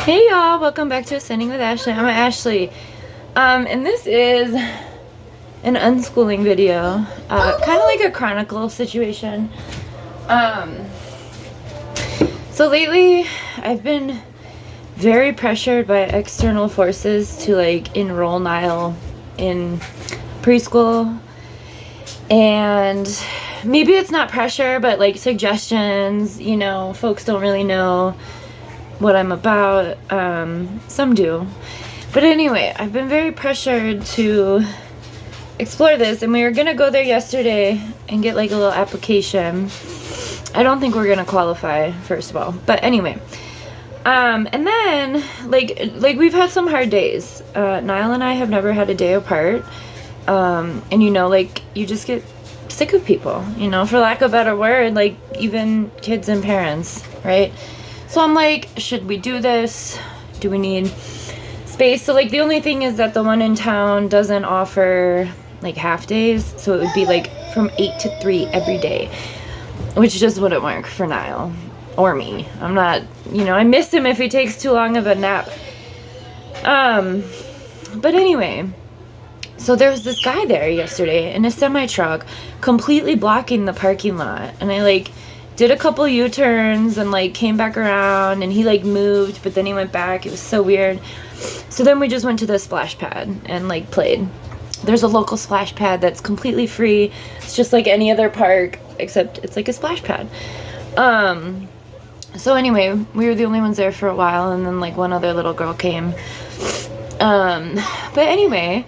Hey y'all, welcome back to Ascending with Ashley. I'm Ashley. And this is an unschooling video. Kind of like a chronicle situation. So lately I've been very pressured by external forces to like enroll Niall in preschool. And maybe it's not pressure, but like suggestions, folks don't really know what I'm about. Some do. But anyway, I've been very pressured to explore this, and we were gonna go there yesterday and get like a little application. I don't think we're gonna qualify, first of all. But anyway. And then like we've had some hard days. Niall and I have never had a day apart. And you just get sick of people, for lack of a better word, like even kids and parents, right? So I'm like, should we do this? Do we need space? So like the only thing is that the one in town doesn't offer like half days. So it would be like from 8 to 3 every day, which just wouldn't work for Niall or me. I'm not, I miss him if he takes too long of a nap. But anyway, so there was this guy there yesterday in a semi-truck completely blocking the parking lot. And I like did a couple U-turns and like came back around, and he like moved, but then he went back. It was so weird. So then we just went to the splash pad and like played. There's a local splash pad that's completely free. It's just like any other park, except it's like a splash pad. So anyway, we were the only ones there for a while, and then like one other little girl came. But anyway,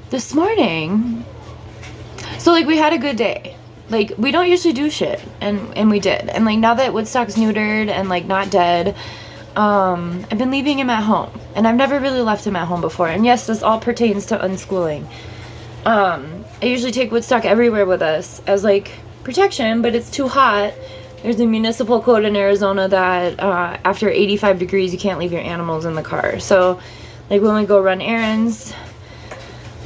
this morning, so like we had a good day. Like we don't usually do shit, and we did. And like now that Woodstock's neutered and like not dead, I've been leaving him at home, and I've never really left him at home before. And yes, this all pertains to unschooling. I usually take Woodstock everywhere with us as like protection, but it's too hot. There's a municipal code in Arizona that after 85 degrees you can't leave your animals in the car. So like when we go run errands,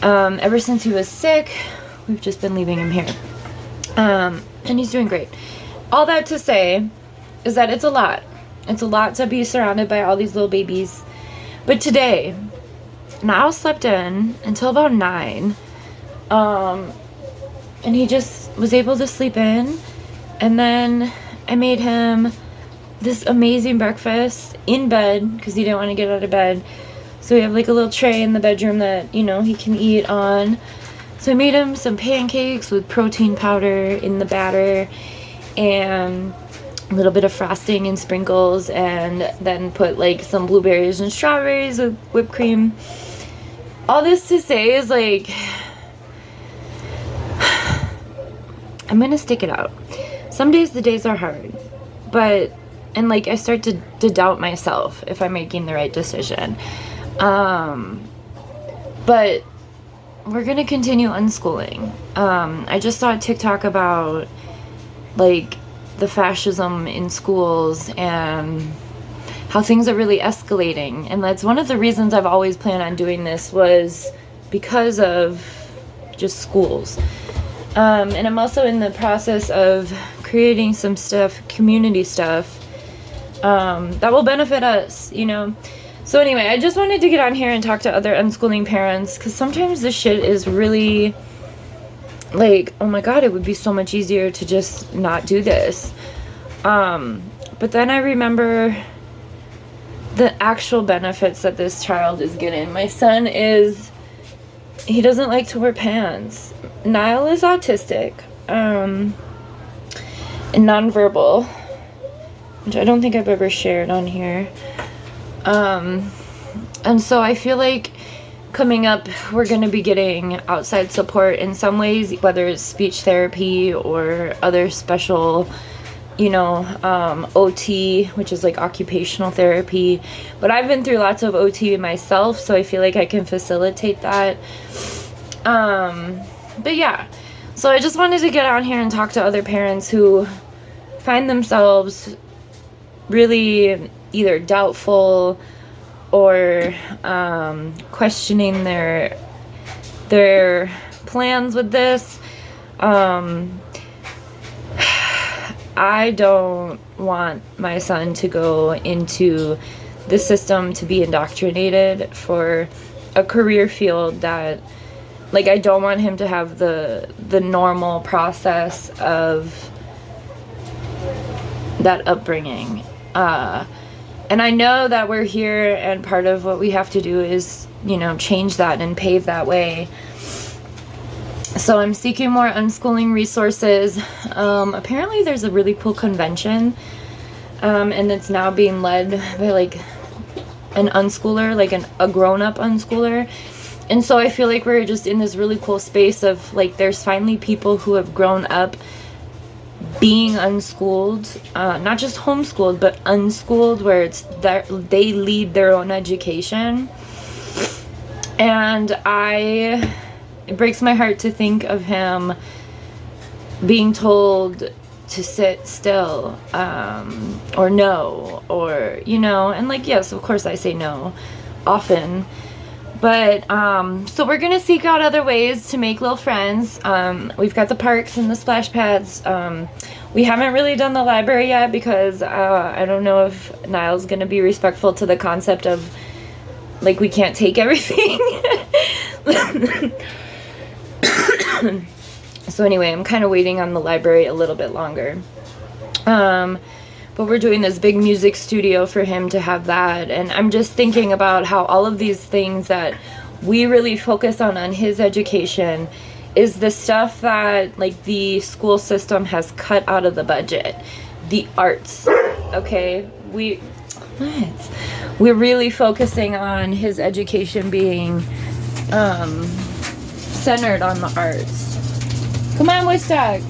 ever since he was sick, we've just been leaving him here. And he's doing great. All that to say is that it's a lot. It's a lot to be surrounded by all these little babies. But today, Niall slept in until about 9. And he just was able to sleep in. And then I made him this amazing breakfast in bed because he didn't want to get out of bed. So we have like a little tray in the bedroom that, he can eat on. So I made him some pancakes with protein powder in the batter and a little bit of frosting and sprinkles, and then put like some blueberries and strawberries with whipped cream. All this to say is like, I'm gonna stick it out. Some days the days are hard, and like I start to doubt myself if I'm making the right decision. But we're gonna continue unschooling. I just saw a TikTok about like the fascism in schools and how things are really escalating, and that's one of the reasons I've always planned on doing this, was because of just schools. And I'm also in the process of creating some stuff, community stuff, that will benefit us, So anyway, I just wanted to get on here and talk to other unschooling parents, because sometimes this shit is really like, oh my god, it would be so much easier to just not do this. But then I remember the actual benefits that this child is getting. My son he doesn't like to wear pants. Niall is autistic, and nonverbal, which I don't think I've ever shared on here. And so I feel like coming up, we're going to be getting outside support in some ways, whether it's speech therapy or other special, OT, which is like occupational therapy. But I've been through lots of OT myself, so I feel like I can facilitate that. But yeah, so I just wanted to get on here and talk to other parents who find themselves really either doubtful or questioning their plans with this. I don't want my son to go into the system to be indoctrinated for a career field that, like, I don't want him to have the normal process of that upbringing. And I know that we're here, and part of what we have to do is, you know, change that and pave that way. So I'm seeking more unschooling resources. Apparently there's a really cool convention, and it's now being led by like an unschooler, like a grown-up unschooler. And so I feel like we're just in this really cool space of like, there's finally people who have grown up being unschooled, not just homeschooled, but unschooled, where it's that they lead their own education. And it breaks my heart to think of him being told to sit still, or no, or, you know, and like, yes, of course I say no often, but, so we're gonna seek out other ways to make little friends. We've got the parks and the splash pads. We haven't really done the library yet because, I don't know if Niall's gonna be respectful to the concept of, like, we can't take everything. So anyway, I'm kind of waiting on the library a little bit longer. But we're doing this big music studio for him to have that. And I'm just thinking about how all of these things that we really focus on his education is the stuff that, like, the school system has cut out of the budget. The arts, okay? We're really focusing on his education being centered on the arts. Come on, Woodstock.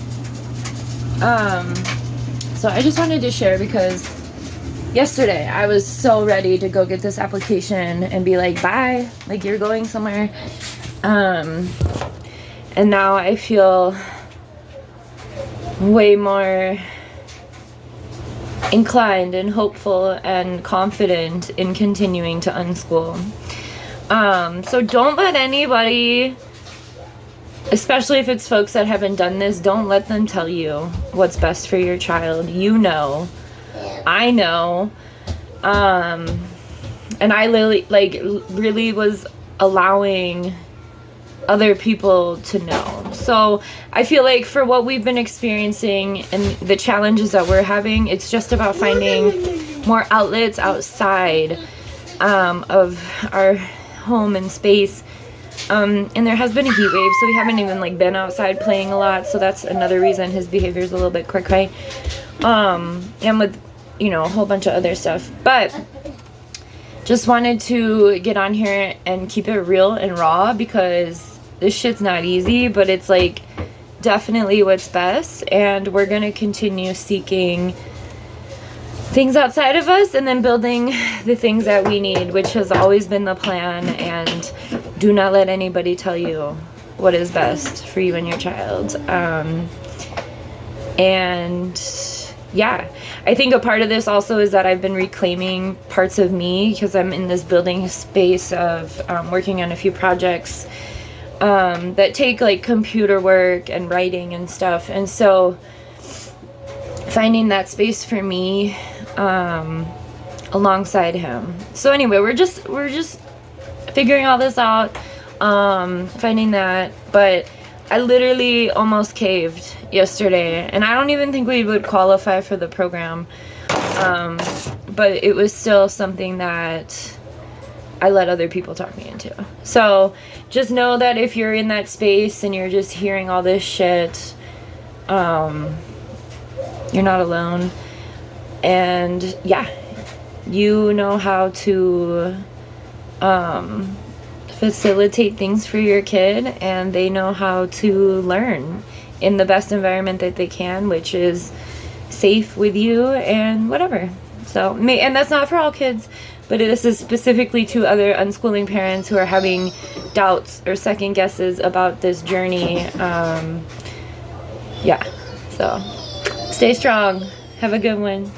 So I just wanted to share because yesterday I was so ready to go get this application and be like, bye, like, you're going somewhere. And now I feel way more inclined and hopeful and confident in continuing to unschool. So don't let anybody, especially if it's folks that haven't done this, don't let them tell you what's best for your child. You know, I know, and I really was allowing other people to know. So I feel like for what we've been experiencing and the challenges that we're having, it's just about finding more outlets outside of our home and space. And there has been a heat wave, so we haven't even like been outside playing a lot, so that's another reason his behavior is a little bit cray-cray. And with, you know, a whole bunch of other stuff. But just wanted to get on here and keep it real and raw because this shit's not easy, but it's like definitely what's best, and we're gonna continue seeking things outside of us and then building the things that we need, which has always been the plan. And do not let anybody tell you what is best for you and your child. And yeah, I think a part of this also is that I've been reclaiming parts of me because I'm in this building space of working on a few projects that take like computer work and writing and stuff. And so finding that space for me alongside him. So anyway, we're just figuring all this out, finding that. But I literally almost caved yesterday, and I don't even think we would qualify for the program, but it was still something that I let other people talk me into. So just know that if you're in that space and you're just hearing all this shit, you're not alone. And yeah, you know how to facilitate things for your kid, and they know how to learn in the best environment that they can, which is safe with you and whatever. So, and that's not for all kids, but this is specifically to other unschooling parents who are having doubts or second guesses about this journey. Yeah, so stay strong. Have a good one.